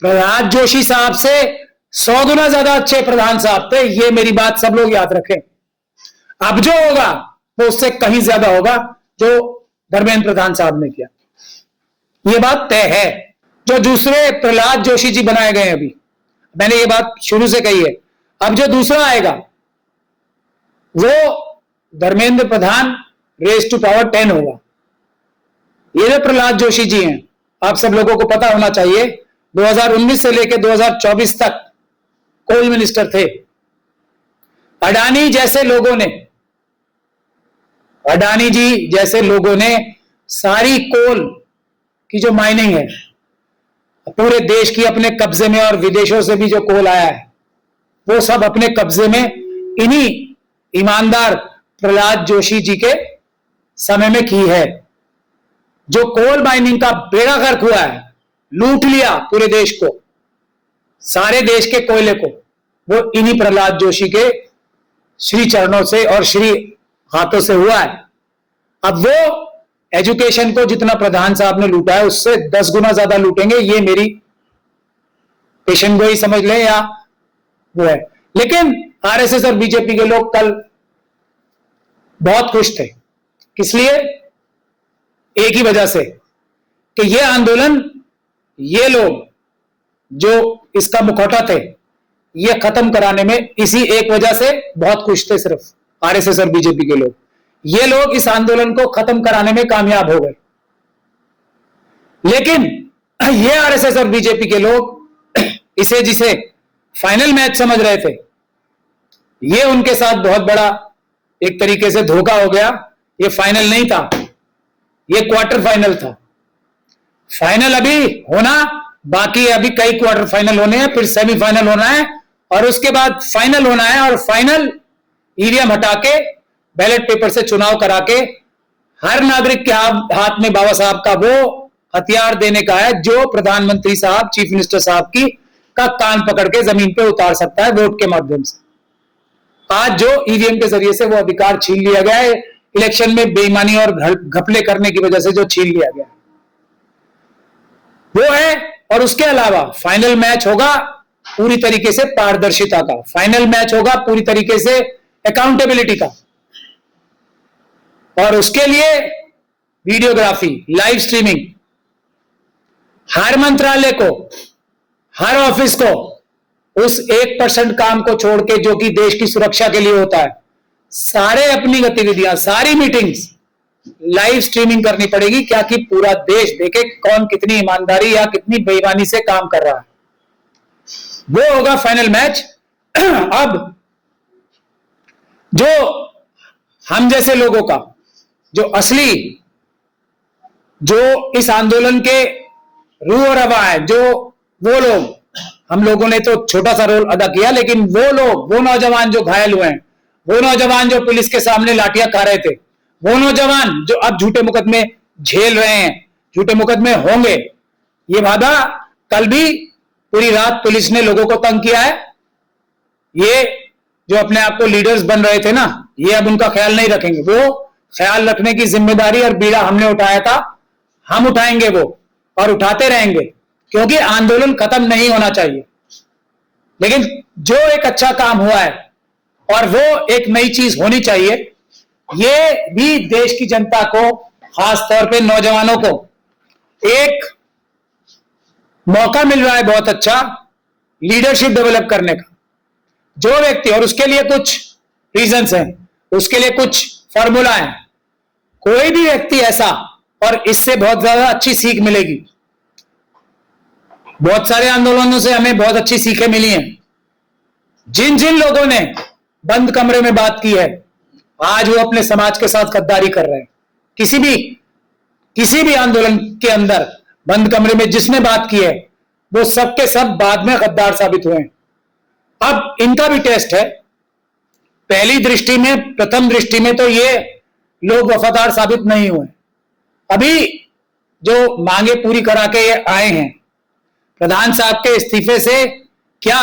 प्रहलाद जोशी साहब से 100 गुना ज्यादा अच्छे प्रधान साहब थे, ये मेरी बात सब लोग याद रखें। अब जो होगा वो उससे कहीं ज्यादा होगा जो धर्मेंद्र प्रधान साहब ने किया, ये बात तय है। जो दूसरे प्रहलाद जोशी जी बनाए गए अभी, मैंने ये बात शुरू से कही है, अब जो दूसरा आएगा वो Dharmendra Pradhan raise to power 10 होगा। ये जो प्रहलाद जोशी जी हैं, आप सब लोगों को पता होना चाहिए 2019 से लेकर 2024 तक कोल मिनिस्टर थे। अडानी जी जैसे लोगों ने सारी कोल की जो माइनिंग है पूरे देश की अपने कब्जे में, और विदेशों से भी जो कोल आया है वो सब अपने कब्जे में इन्हीं ईमानदार प्रहलाद जोशी जी के समय में की है। जो कोल माइनिंग का बेड़ा गर्क हुआ है, लूट लिया पूरे देश को, सारे देश के कोयले को, वो इन्हीं प्रहलाद जोशी के श्री चरणों से और श्री हाथों से हुआ है। अब वो एजुकेशन को जितना प्रधान साहब ने लूटा है उससे 10 गुना ज्यादा लूटेंगे, ये मेरी पेशन गोई समझ लें या वो है। लेकिन आरएसएस और बीजेपी के लोग कल बहुत खुश थे, किस लिए? एक ही वजह से कि ये आंदोलन, ये लोग जो इसका मुखौटा थे, ये खत्म कराने में इसी एक वजह से बहुत खुश थे। सिर्फ आरएसएस और बीजेपी के लोग, ये लोग इस आंदोलन को खत्म कराने में कामयाब हो गए। लेकिन ये आरएसएस और बीजेपी के लोग इसे जिसे फाइनल मैच समझ रहे थे, ये उनके साथ बहुत बड़ा एक तरीके से धोखा हो गया। ये फाइनल नहीं था, ये क्वार्टर फाइनल था। फाइनल अभी होना बाकी है, अभी कई क्वार्टर फाइनल होने हैं, फिर सेमीफाइनल होना है और उसके बाद फाइनल होना है। और फाइनल ईवीएम हटा के बैलेट पेपर से चुनाव करा के हर नागरिक के हाथ में बाबा साहब का वो हथियार देने का है जो प्रधानमंत्री साहब, चीफ मिनिस्टर साहब की का कान पकड़ के जमीन पे उतार सकता है वोट के माध्यम से। आज जो ईवीएम के जरिए से वो अधिकार छीन लिया गया है, इलेक्शन में बेईमानी और घपले करने की वजह से जो छीन लिया गया वो है। और उसके अलावा फाइनल मैच होगा पूरी तरीके से पारदर्शिता का, फाइनल मैच होगा पूरी तरीके से अकाउंटेबिलिटी का, और उसके लिए वीडियोग्राफी, लाइव स्ट्रीमिंग, हर मंत्रालय को, हर ऑफिस को उस 1% काम को छोड़ के जो कि देश की सुरक्षा के लिए होता है, सारे अपनी गतिविधियां, सारी मीटिंग्स लाइव स्ट्रीमिंग करनी पड़ेगी, क्या कि पूरा देश देखे कौन कितनी ईमानदारी या कितनी बेईमानी से काम कर रहा है। वो होगा फाइनल मैच। अब जो हम जैसे लोगों का जो असली, जो इस आंदोलन के रूह और हवा है, जो वो लोग, हम लोगों ने तो छोटा सा रोल अदा किया, लेकिन वो लोग, वो नौजवान जो घायल हुए हैं, वो नौजवान जो पुलिस के सामने लाठियां खा रहे थे, वो नौजवान जो अब झूठे मुकदमे झेल रहे हैं, झूठे मुकदमे होंगे, ये वादा कल भी पूरी रात पुलिस ने लोगों को तंग किया है। ये जो अपने आप को लीडर्स बन रहे थे ना, ये अब उनका ख्याल नहीं रखेंगे। वो ख्याल रखने की जिम्मेदारी और बीड़ा हमने उठाया था, हम उठाएंगे वो, और उठाते रहेंगे, क्योंकि आंदोलन खत्म नहीं होना चाहिए। लेकिन जो एक अच्छा काम हुआ है और वो एक नई चीज होनी चाहिए, ये भी देश की जनता को, खास तौर पे नौजवानों को एक मौका मिल रहा है बहुत अच्छा लीडरशिप डेवलप करने का। जो व्यक्ति, और उसके लिए कुछ रीजंस हैं, उसके लिए कुछ फॉर्मूला है, कोई भी व्यक्ति ऐसा, और इससे बहुत ज्यादा अच्छी सीख मिलेगी। बहुत सारे आंदोलनों से हमें बहुत अच्छी सीखें मिली हैं। जिन जिन लोगों ने बंद कमरे में बात की है, आज वो अपने समाज के साथ गद्दारी कर रहे हैं। किसी भी आंदोलन के अंदर बंद कमरे में जिसने बात की है, वो सब के सब बाद में गद्दार साबित हुए हैं। अब इनका भी टेस्ट है। पहली दृष्टि में, प्रथम दृष्टि में तो ये लोग वफादार साबित नहीं हुए। अभी जो मांगे पूरी करा के ये आए हैं, प्रधान साहब के इस्तीफे से क्या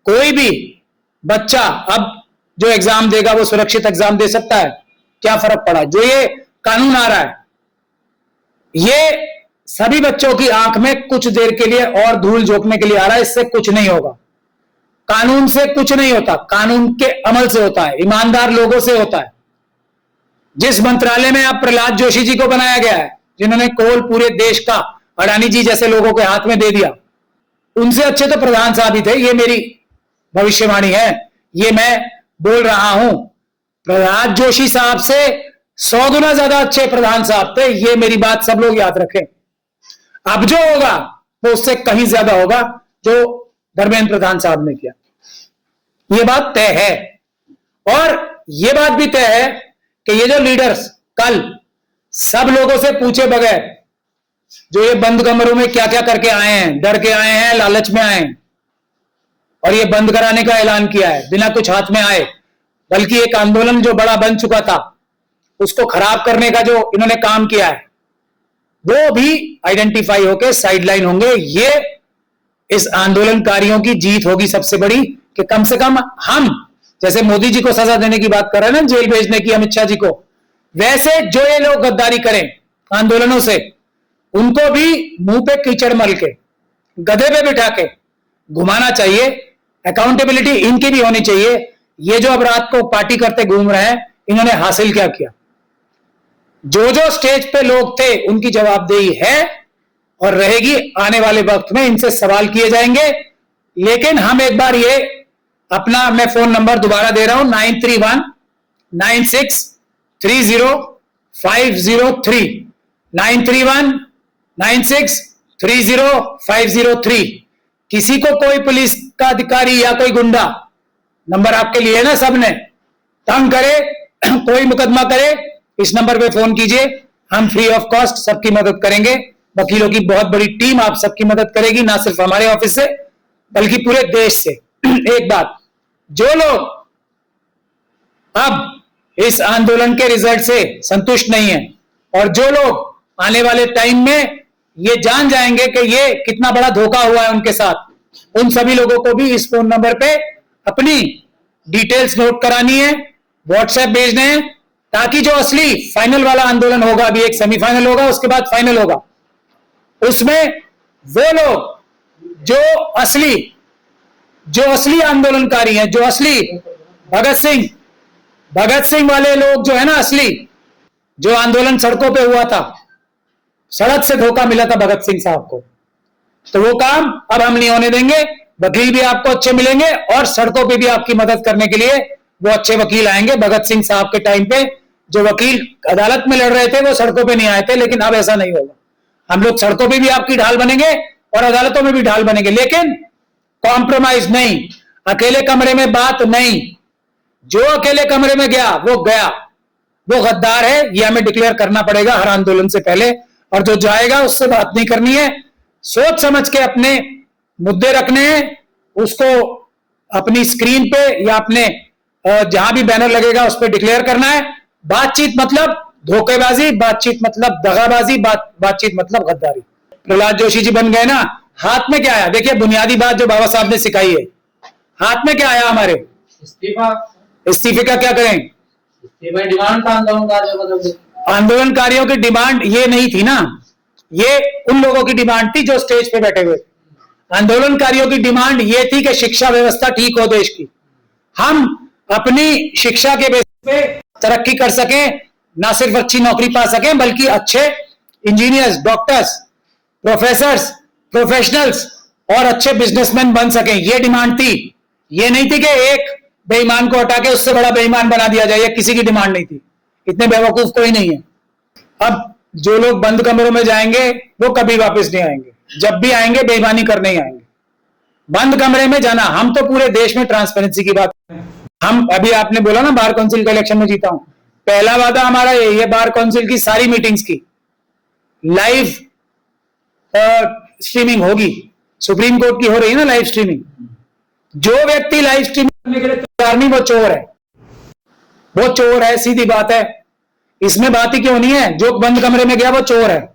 कोई भी बच्चा अब जो एग्जाम देगा वो सुरक्षित एग्जाम दे सकता है? क्या फर्क पड़ा? जो ये कानून आ रहा है, ये सभी बच्चों की आंख में कुछ देर के लिए और धूल झोंकने के लिए आ रहा है, इससे कुछ नहीं होगा। कानून से कुछ नहीं होता, कानून के अमल से होता है, ईमानदार लोगों से होता है। जिस मंत्रालय में आप प्रहलाद जोशी जी को बनाया गया है, जिन्होंने कोल पूरे देश का अडानी जी जैसे लोगों के हाथ में दे दिया, उनसे अच्छे तो प्रधान साहब ही थे। ये मेरी भविष्यवाणी है, ये मैं बोल रहा हूं। प्रहलाद जोशी साहब से 100 गुना ज्यादा अच्छे प्रधान साहब थे, ये मेरी बात सब लोग याद रखें। अब जो होगा वो उससे कहीं ज्यादा होगा जो धर्मेंद्र प्रधान साहब ने किया, ये बात तय है। और ये बात भी तय है कि ये जो लीडर्स कल सब लोगों से पूछे बगैर जो ये बंद कमरों में क्या क्या करके आए हैं, डर के आए हैं, लालच में आए हैं, और ये बंद कराने का ऐलान किया है बिना कुछ हाथ में आए, बल्कि एक आंदोलन जो बड़ा बन चुका था उसको खराब करने का जो इन्होंने काम किया है, वो भी आइडेंटिफाई होकर साइडलाइन होंगे। ये इस आंदोलनकारियों की जीत होगी सबसे बड़ी, कि कम से कम हम जैसे मोदी जी को सजा देने की बात कर रहे हैं ना, जेल भेजने की अमित शाह जी को, वैसे जो ये लोग गद्दारी करें आंदोलनों से, उनको भी मुंह पे कीचड़ मल के गधे पे बिठा के घुमाना चाहिए। अकाउंटेबिलिटी इनकी भी होनी चाहिए। ये जो अब रात को पार्टी करते घूम रहे हैं, इन्होंने हासिल क्या किया? जो जो स्टेज पे लोग थे उनकी जवाबदेही है और रहेगी। आने वाले वक्त में इनसे सवाल किए जाएंगे। लेकिन हम एक बार ये अपना, मैं फोन नंबर दोबारा दे रहा हूं, 9319630503, 9319630503। किसी को कोई पुलिस का अधिकारी या कोई गुंडा, नंबर आपके लिए है ना, सबने तंग करे, कोई मुकदमा करे, इस नंबर पे फोन कीजिए। हम फ्री ऑफ कॉस्ट सबकी मदद करेंगे। वकीलों की बहुत बड़ी टीम आप सबकी मदद करेगी, ना सिर्फ हमारे ऑफिस से बल्कि पूरे देश से। एक बात, जो लोग अब इस आंदोलन के रिजल्ट से संतुष्ट नहीं है और जो लोग आने वाले टाइम में ये जान जाएंगे कि ये कितना बड़ा धोखा हुआ है उनके साथ, उन सभी लोगों को भी इस फोन नंबर पे अपनी डिटेल्स नोट करानी है, व्हाट्सएप भेजने हैं, ताकि जो असली फाइनल वाला आंदोलन होगा, अभी एक सेमीफाइनल होगा, उसके बाद फाइनल होगा, उसमें वो लोग जो असली आंदोलनकारी हैं, जो असली भगत सिंह वाले लोग जो है ना, असली जो आंदोलन सड़कों पे हुआ था, सड़क से धोखा मिला था भगत सिंह साहब को, तो वो काम अब हम नहीं होने देंगे। वकील भी आपको अच्छे मिलेंगे और सड़कों पे भी आपकी मदद करने के लिए वो अच्छे वकील आएंगे। भगत सिंह साहब के टाइम पे जो वकील अदालत में लड़ रहे थे वो सड़कों पे नहीं आए थे, लेकिन अब ऐसा नहीं होगा। हम लोग सड़कों पे भी आपकी ढाल बनेंगे और अदालतों में भी ढाल बनेंगे, लेकिन कॉम्प्रोमाइज नहीं, अकेले कमरे में बात नहीं। जो अकेले कमरे में गया वो गद्दार है, ये हमें डिक्लेयर करना पड़ेगा हर आंदोलन से पहले। और जो जाएगा उससे बात नहीं करनी है, सोच समझ के अपने मुद्दे रखने हैं, उसको अपनी स्क्रीन पे या अपने जहां भी बैनर लगेगा उस पर डिक्लेयर करना है। बातचीत मतलब धोखेबाजी, बातचीत मतलब दगाबाजी, बातचीत मतलब गद्दारी। प्रहलाद जोशी जी बन गए ना, हाथ में क्या आया? देखिए, बुनियादी बात जो बाबा साहब ने सिखाई है, हाथ में क्या आया हमारे? इस्तीफा। इस्तीफे का क्या करें? डिमांड था आंदोलनकारियों की डिमांड ये नहीं थी ना, ये उन लोगों की डिमांड थी जो स्टेज पे बैठे हुए। आंदोलनकारियों की डिमांड ये थी कि शिक्षा व्यवस्था ठीक हो देश की, हम अपनी शिक्षा के बेस पे तरक्की कर सकें, ना सिर्फ अच्छी नौकरी पा सकें बल्कि अच्छे इंजीनियर्स, डॉक्टर्स, प्रोफेसर्स, प्रोफेशनल्स और अच्छे बिजनेसमैन बन सकें। ये डिमांड थी। ये नहीं थी कि एक बेईमान को हटा के उससे बड़ा बेईमान बना दिया जाए, किसी की डिमांड नहीं थी। इतने बेवकूफ कोई नहीं है। अब जो लोग बंद कमरों में जाएंगे वो कभी वापस नहीं आएंगे, जब भी आएंगे बेईमानी करने ही आएंगे। बंद कमरे में जाना, हम तो पूरे देश में ट्रांसपेरेंसी की बात, हम अभी आपने बोला ना बार काउंसिल का इलेक्शन में जीता हूं, पहला वादा हमारा ये बार काउंसिल की सारी मीटिंग्स की लाइव स्ट्रीमिंग होगी। सुप्रीम कोर्ट की हो रही है ना लाइव स्ट्रीमिंग। जो व्यक्ति लाइव स्ट्रीमिंग करने के लिए तैयार नहीं, वो चोर है, वो चोर है, सीधी बात है। इसमें बात ही क्यों नहीं है? जो बंद कमरे में गया वो चोर है।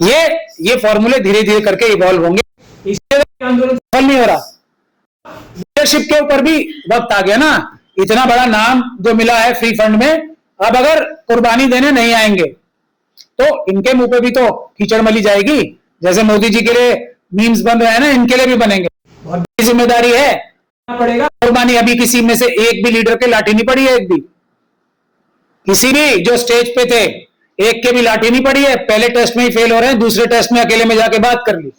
ये फॉर्मूले धीरे धीरे करके इवॉल्व होंगे, इसलिए आंदोलन सफल नहीं हो रहा। लीडरशिप के ऊपर भी वक्त आ गया ना, इतना बड़ा नाम जो मिला है फ्री फंड में, अब अगर कुर्बानी देने नहीं आएंगे तो इनके मुंह पे भी तो कीचड़ मली जाएगी। जैसे मोदी जी के लिए मीम्स बन रहे हैं ना, इनके लिए भी बनेंगे। बहुत बड़ी जिम्मेदारी है, पड़ेगा कुर्बानी। अभी किसी में से एक भी लीडर के लाठी नहीं पड़ी है, एक भी किसी भी जो स्टेज पे थे एक के भी लाठी नहीं पड़ी है। पहले टेस्ट में ही फेल हो रहे हैं, दूसरे टेस्ट में अकेले में जाके बात कर ली।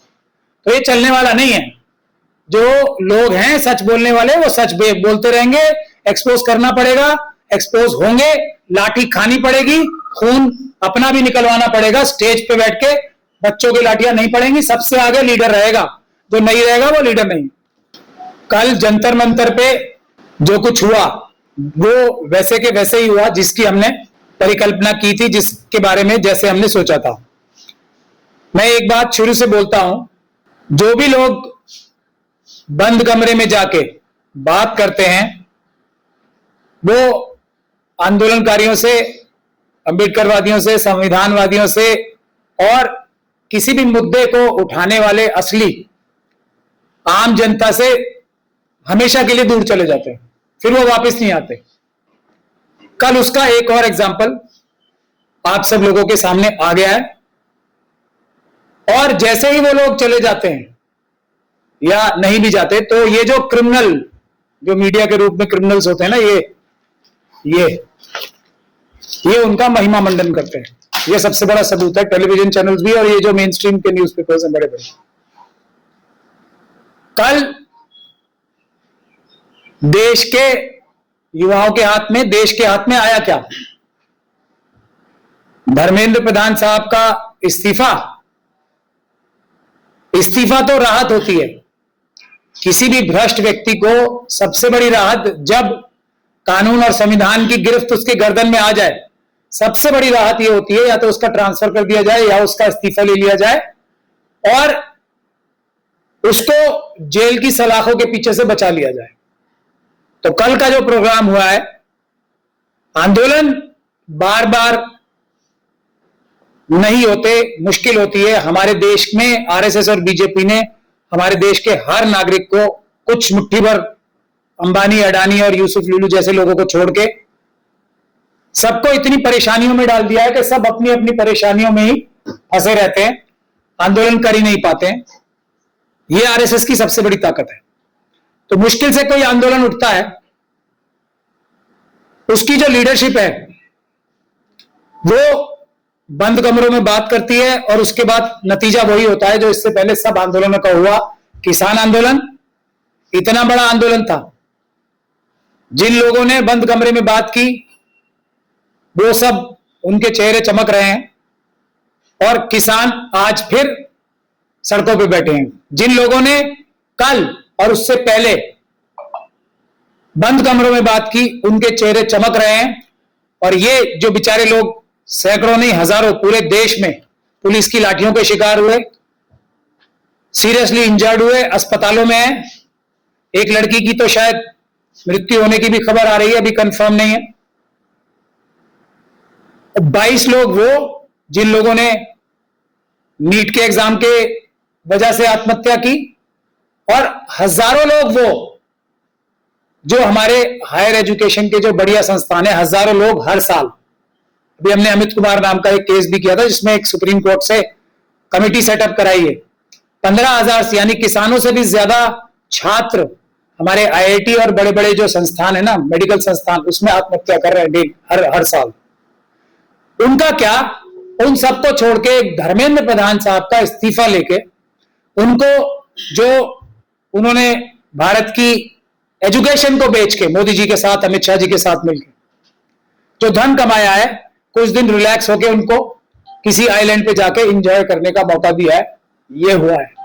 तो ये चलने वाला नहीं है। जो लोग हैं सच बोलने वाले, वो सच बोलते रहेंगे। एक्सपोज करना पड़ेगा, एक्सपोज होंगे, लाठी खानी पड़ेगी, खून अपना भी निकलवाना पड़ेगा। स्टेज पे बैठ के बच्चों की लाठियां नहीं पड़ेंगी। सबसे आगे लीडर रहेगा, जो नहीं रहेगा वो लीडर नहीं। कल जंतर मंतर पे जो कुछ हुआ वो वैसे के वैसे ही हुआ जिसकी हमने परिकल्पना की थी, जिसके बारे में जैसे हमने सोचा था। मैं एक बात शुरू से बोलता हूं, जो भी लोग बंद कमरे में जाके बात करते हैं वो आंदोलनकारियों से, अंबेडकरवादियों से, संविधानवादियों से और किसी भी मुद्दे को उठाने वाले असली आम जनता से हमेशा के लिए दूर चले जाते हैं, फिर वो वापस नहीं आते। कल उसका एक और एग्जाम्पल आप सब लोगों के सामने आ गया है। और जैसे ही वो लोग चले जाते हैं या नहीं भी जाते, तो ये जो क्रिमिनल, जो मीडिया के रूप में क्रिमिनल्स होते हैं ना, ये उनका महिमा मंडन करते हैं। ये सबसे बड़ा सबूत है, टेलीविजन चैनल्स भी और ये जो मेन स्ट्रीम के न्यूज़पेपर्स हैं बड़े बड़े। कल देश के युवाओं के हाथ में, देश के हाथ में आया क्या? धर्मेंद्र प्रधान साहब का इस्तीफा। इस्तीफा तो राहत होती है किसी भी भ्रष्ट व्यक्ति को। सबसे बड़ी राहत जब कानून और संविधान की गिरफ्त उसके गर्दन में आ जाए, सबसे बड़ी राहत यह होती है या तो उसका ट्रांसफर कर दिया जाए या उसका इस्तीफा ले लिया जाए और उसको जेल की सलाखों के पीछे से बचा लिया जाए। तो कल का जो प्रोग्राम हुआ है, आंदोलन बार बार नहीं होते, मुश्किल होती है। हमारे देश में आरएसएस और बीजेपी ने हमारे देश के हर नागरिक को, कुछ मुट्ठी भर अंबानी, अडानी और यूसुफ लुलू जैसे लोगों को छोड़ के सबको इतनी परेशानियों में डाल दिया है कि सब अपनी अपनी परेशानियों में ही फंसे रहते हैं, आंदोलन कर ही नहीं पाते हैं। यह आरएसएस की सबसे बड़ी ताकत है। तो मुश्किल से कोई आंदोलन उठता है, उसकी जो लीडरशिप है वो बंद कमरों में बात करती है और उसके बाद नतीजा वही होता है जो इससे पहले सब आंदोलनों का हुआ। किसान आंदोलन इतना बड़ा आंदोलन था, जिन लोगों ने बंद कमरे में बात की वो सब, उनके चेहरे चमक रहे हैं और किसान आज फिर सड़कों पे बैठे हैं। जिन लोगों ने कल और उससे पहले बंद कमरों में बात की उनके चेहरे चमक रहे हैं। और ये जो बेचारे लोग सैकड़ों नहीं हजारों पूरे देश में पुलिस की लाठियों के शिकार हुए, सीरियसली इंजर्ड हुए, अस्पतालों में हैं। एक लड़की की तो शायद मृत्यु होने की भी खबर आ रही है, अभी कंफर्म नहीं है। 22 लोग वो जिन लोगों ने नीट के एग्जाम के वजह से आत्महत्या की और हजारों लोग वो जो हमारे हायर एजुकेशन के जो बढ़िया संस्थान है, हजारों लोग हर साल। अभी हमने अमित कुमार नाम का एक केस भी किया था जिसमें एक सुप्रीम कोर्ट से कमेटी सेटअप कराई है। 15,000 यानी किसानों से भी ज्यादा छात्र हमारे आईआईटी और बड़े बड़े जो संस्थान है ना, मेडिकल संस्थान, उसमें आत्महत्या कर रहे हैं हर साल। उनका क्या? उन सबको छोड़ के धर्मेंद्र प्रधान साहब का इस्तीफा लेके उनको, जो उन्होंने भारत की एजुकेशन को बेच के मोदी जी के साथ, अमित शाह जी के साथ मिलकर जो धन कमाया है, कुछ दिन रिलैक्स होके उनको किसी आइलैंड पे जाके एंजॉय करने का मौका दिया है, ये हुआ है।